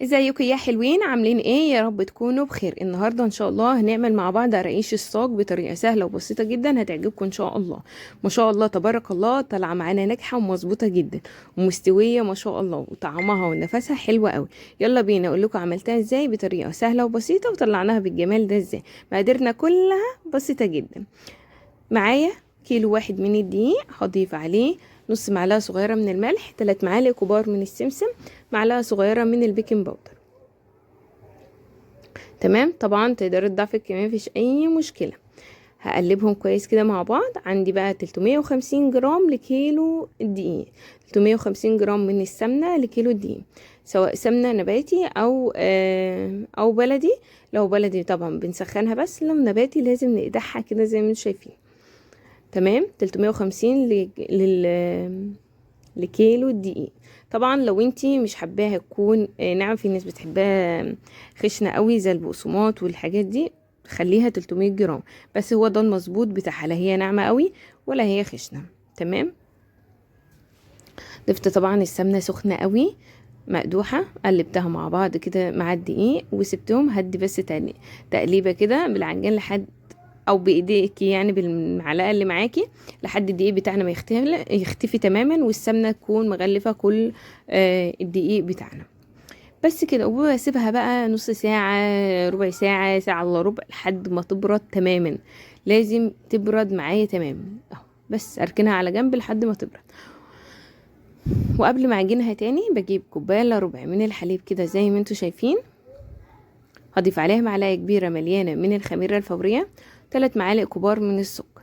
ازيكم يا حلوين؟ عاملين ايه؟ يا رب تكونوا بخير. النهارده ان شاء الله هنعمل مع بعض رقيش الصاج بطريقه سهله وبسيطه جدا، هتعجبكم ان شاء الله. ما شاء الله تبارك الله، طالعه معانا ناجحه ومظبوطه جدا ومستويه ما شاء الله، وطعمها ونفسها حلوه قوي. يلا بينا اقول لكم عملتها ازاي بطريقه سهله وبسيطه وطلعناها بالجمال ده ازاي. مقاديرنا كلها بسيطه جدا. معايا كيلو واحد من الدقيق، هضيف عليه نص معلقه صغيره من الملح، 3 معالق كبار من السمسم، معلقه صغيره من البيكنج باودر. تمام، طبعا تقدروا تضعفوا الكمية، مفيش اي مشكلة. هقلبهم كويس كده مع بعض. عندي بقى 350 جرام لكيلو الدقيق، 350 جرام من السمنة لكيلو الدقيق، سواء سمنة نباتي او بلدي. لو بلدي طبعا بنسخنها، بس لو نباتي لازم نقدحها كده زي ما انتم شايفين. تمام، 350 لكيلو الدقيق. طبعا لو انتي مش حباها تكون ناعم، في ناس بتحبها خشنة قوي زي البقسماط والحاجات دي، خليها 300 جرام بس. هو ده المظبوط بتاعها، لا هي ناعمة قوي ولا هي خشنة. تمام، ضفت طبعا السمنة سخنة قوي مقدوحة، قلبتها مع بعض كده مع الدقيق وسبتهم هدي بس تقليبة كده بالعجان لحد، او بايديكي يعني بالمعلقه اللي معاكي، لحد الدقيق بتاعنا ما يختفي تماما، والسمنه تكون مغلفه كل الدقيق بتاعنا. بس كده، وبسيبها بقى نص ساعه، ربع ساعه، ساعه الا ربع، لحد ما تبرد تماما. لازم تبرد معايا تماما اهو. بس اركنها على جنب لحد ما تبرد. وقبل ما اعجنها تاني بجيب كوبايه الا ربع من الحليب كده زي ما انتوا شايفين. هضيف عليها معلقه كبيره مليانه من الخميره الفوريه، 3 معالق كبار من السكر.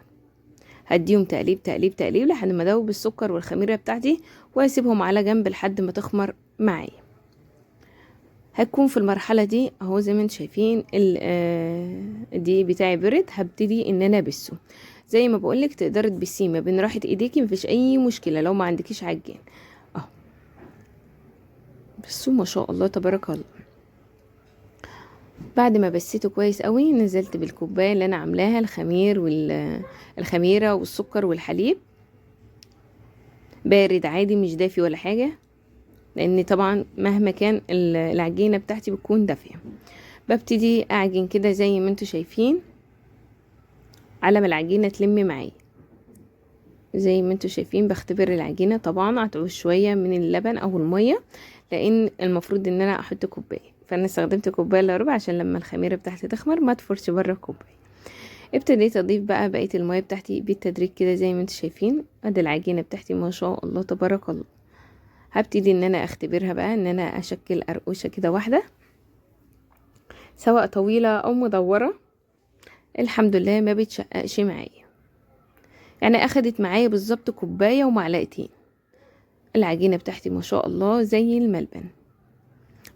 هديهم تقليب تقليب تقليب لحد ما ادوب السكر والخميره بتاعتي، واسيبهم على جنب لحد ما تخمر معايا. هتكون في المرحله دي اهو زي ما انتم شايفين الدقيق بتاعي برد. هبتدي ان انا ابسه زي ما بقولك، تقدري تبسيه ما بين راحه ايديكي، مفيش اي مشكله لو ما عندكيش عجان اهو. بصوا ما شاء الله تبارك الله. بعد ما بسيته كويس قوي، نزلت بالكوبايه اللي انا عاملاها الخميره والسكر والحليب، بارد عادي مش دافي ولا حاجه، لان طبعا مهما كان العجينه بتاعتي بتكون دافيه. ببتدي اعجن كده زي ما انتوا شايفين على ما العجينه تلم معايا. زي ما انتوا شايفين بختبر العجينه، طبعا هتعوز شويه من اللبن او الميه، لان المفروض ان انا احط كوبايه، فانا استخدمت كوبايه الا ربع عشان لما الخميره بتاعتي تخمر ما تفرش بره الكوبايه. ابتديت اضيف بقى بقيه الميه بتاعتي بالتدريج كده زي ما انتوا شايفين. ادي العجينه بتاعتي ما شاء الله تبارك الله. هبتدي ان انا اختبرها بقى، ان انا اشكل قرقوشه كده واحده، سواء طويله او مدوره. الحمد لله ما بتشققش معايا، يعني اخدت معايا بالظبط كوبايه ومعلقتين. العجينه بتاعتي ما شاء الله زي الملبن.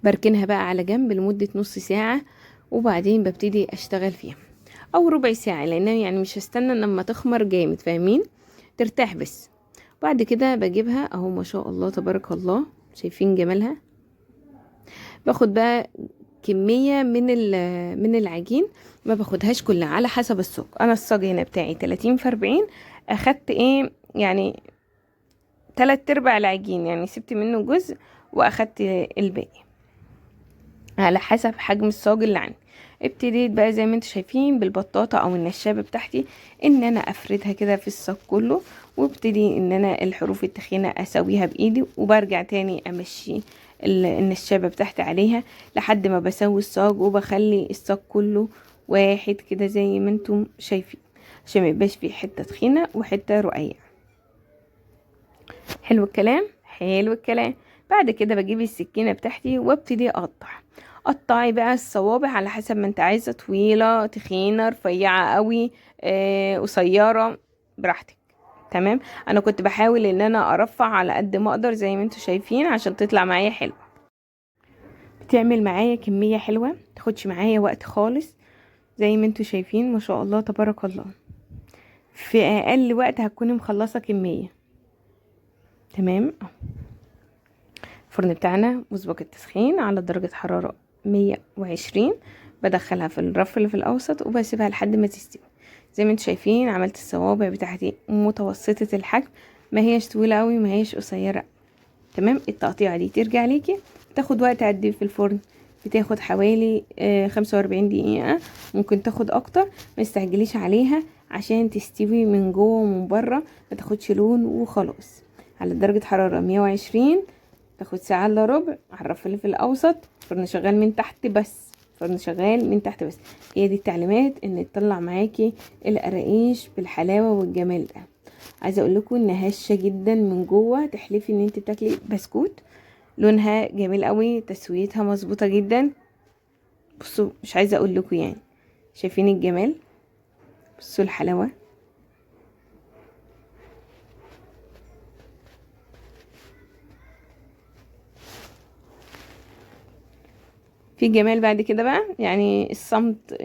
بركنها بقى على جنب لمده نص ساعه، وبعدين ببتدي اشتغل فيها، او ربع ساعه، لان يعني مش هستنى لما تخمر جامد، فاهمين؟ ترتاح بس. بعد كده بجيبها اهو ما شاء الله تبارك الله، شايفين جمالها. باخد بقى كمية من العجين، ما باخدهاش كلها، على حسب الصاج. انا الصاج هنا بتاعي 30 في 40، اخدت ايه يعني 3/4 العجين، يعني سبت منه جزء واخدت الباقي على حسب حجم الصاج اللي عندي. ابتديت بقى زي ما انتم شايفين بالبطاطا او النشابه بتاعتي ان انا افردها كده في الصاج كله، وابتدي ان انا الحروف التخينه اسويها بايدي، وبرجع تاني امشي النشابه بتاعتي عليها لحد ما بسوي الصاج، وبخلي الصاج كله واحد كده زي ما انتم شايفين، عشان ما يبقاش فيه حته تخينه وحته رقيقه. حلو الكلام، حلو الكلام. بعد كده بجيب السكينه بتاعتي وابتدي اقطع. قطعي بقى الصوابع على حسب ما انت عايزه، طويله تخينه رفيعه قوي قصيره، براحتك. تمام، انا كنت بحاول ان انا ارفع على قد ما اقدر زي ما انتوا شايفين عشان تطلع معايا حلوه. بتعمل معايا كميه حلوه، تاخدش معايا وقت خالص، زي ما انتوا شايفين ما شاء الله تبارك الله. في اقل وقت هتكوني مخلصه كميه. تمام، الفرن بتاعنا مسبق التسخين على درجة حرارة 120. بدخلها في الرف اللي في الأوسط وبسيبها لحد ما تستوي. زي ما انتوا شايفين عملت الصوابع بتاعتي متوسطة الحجم، ما هيش طويلة قوي ما هيش قصيرة. تمام، التقطيعة دي ترجع ليكي، تاخد وقت قد ايه في الفرن؟ بتاخد حوالي 45 دقيقة، ممكن تاخد اكتر. ما تستعجليش عليها عشان تستوي من جوه ومن بره، ما تاخدش لون وخلاص. على درجة حرارة 120، تاخد ساعة الا ربع على الرف اللي في الاوسط. فرن شغال من تحت بس، فرن شغال من تحت بس. هي دي التعليمات ان تطلع معاكي القراقيش بالحلاوة والجمال ده. عايزه اقول لكم انها هشه جدا من جوه، تحلفي ان انت بتاكلي بسكوت. لونها جميل قوي، تسويتها مظبوطه جدا. بصوا مش عايزه اقول لكم يعني، شايفين الجمال؟ بصوا الحلاوه. في جمال بعد كده بقى، يعني الصمت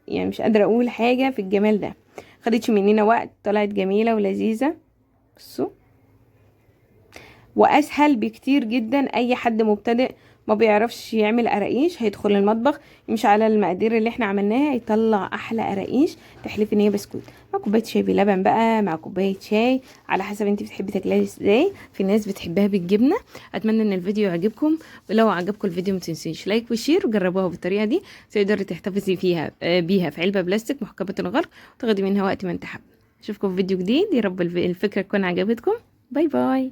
يعني مش قادره اقول حاجه في الجمال ده. خدتش مننا وقت، طلعت جميله ولذيذه. بصوا، واسهل بكتير جدا. اي حد مبتدئ ما بيعرفش يعمل قراقيش هيدخل المطبخ يمشي على المقادير اللي احنا عملناها، يطلع احلى قراقيش تحلف ان هي بسكوت. مع كوبايه شاي بلبن بقى، مع كوبايه شاي، على حسب انت بتحبي تاكليها ازاي. في ناس بتحبها بالجبنه. اتمنى ان الفيديو يعجبكم، ولو عجبكم الفيديو ما تنسيش لايك وشير، وجربوها بالطريقه دي تقدري تحتفظي فيها بيها في علبه بلاستيك محكمه الغلق، وتاخدي منها وقت ما انت حابه. اشوفكم في فيديو جديد. يا رب الفكره تكون عجبتكم. باي باي.